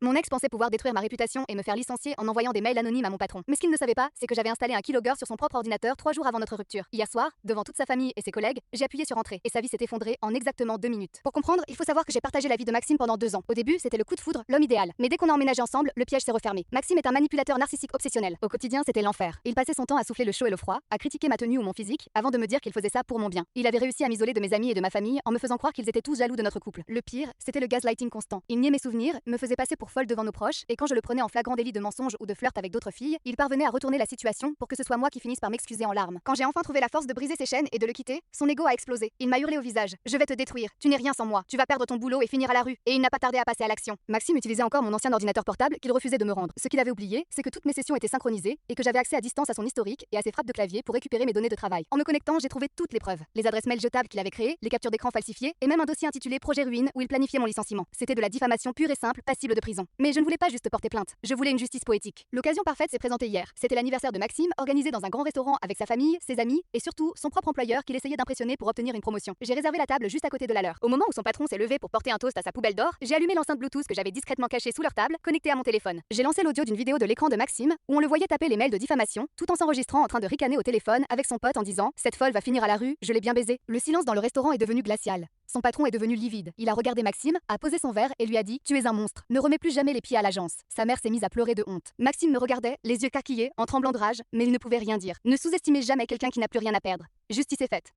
Mon ex pensait pouvoir détruire ma réputation et me faire licencier en envoyant des mails anonymes à mon patron. Mais ce qu'il ne savait pas, c'est que j'avais installé un keylogger sur son propre ordinateur 3 jours avant notre rupture. Hier soir, devant toute sa famille et ses collègues, j'ai appuyé sur entrée et sa vie s'est effondrée en exactement 2 minutes. Pour comprendre, il faut savoir que j'ai partagé la vie de Maxime pendant 2 ans. Au début, c'était le coup de foudre, l'homme idéal. Mais dès qu'on a emménagé ensemble, le piège s'est refermé. Maxime est un manipulateur narcissique obsessionnel. Au quotidien, c'était l'enfer. Il passait son temps à souffler le chaud et le froid, à critiquer ma tenue ou mon physique, avant de me dire qu'il faisait ça pour mon bien. Il avait réussi à m'isoler de mes amis et de ma famille en me faisant croire qu'ils étaient tous jaloux de notre couple. Le pire, c'était le gaslighting constant. Il niait mes souvenirs, me faisait passer pour folle devant nos proches, et quand je le prenais en flagrant délit de mensonge ou de flirt avec d'autres filles, il parvenait à retourner la situation pour que ce soit moi qui finisse par m'excuser en larmes. Quand j'ai enfin trouvé la force de briser ses chaînes et de le quitter, son ego a explosé. Il m'a hurlé au visage: je vais te détruire, tu n'es rien sans moi, tu vas perdre ton boulot et finir à la rue. Et il n'a pas tardé à passer à l'action. Maxime utilisait encore mon ancien ordinateur portable qu'il refusait de me rendre. Ce qu'il avait oublié, c'est que toutes mes sessions étaient synchronisées et que j'avais accès à distance à son historique et à ses frappes de clavier pour récupérer mes données de travail. En me connectant, j'ai trouvé toutes les preuves: les adresses mail jetables qu'il avait créées, les captures d'écran falsifiées et même un dossier intitulé Projet Ruine où il planifiait mon licenciement. C'était de la diffamation pure et simple, passible de prison. Mais je ne voulais pas juste porter plainte, je voulais une justice poétique. L'occasion parfaite s'est présentée hier. C'était l'anniversaire de Maxime, organisé dans un grand restaurant avec sa famille, ses amis et surtout son propre employeur qu'il essayait d'impressionner pour obtenir une promotion. J'ai réservé la table juste à côté de la leur. Au moment où son patron s'est levé pour porter un toast à sa poubelle d'or, j'ai allumé l'enceinte Bluetooth que j'avais discrètement cachée sous leur table, connectée à mon téléphone. J'ai lancé l'audio d'une vidéo de l'écran de Maxime où on le voyait taper les mails de diffamation tout en s'enregistrant en train de ricaner au téléphone avec son pote en disant: cette folle va finir à la rue, je l'ai bien baisé. Le silence dans le restaurant est devenu glacial. Son patron est devenu livide. Il a regardé Maxime, a posé son verre et lui a dit: tu es un monstre, ne remets plus jamais les pieds à l'agence. Sa mère s'est mise à pleurer de honte. Maxime me regardait, les yeux carquillés, en tremblant de rage, mais il ne pouvait rien dire. Ne sous-estimez jamais quelqu'un qui n'a plus rien à perdre. Justice est faite.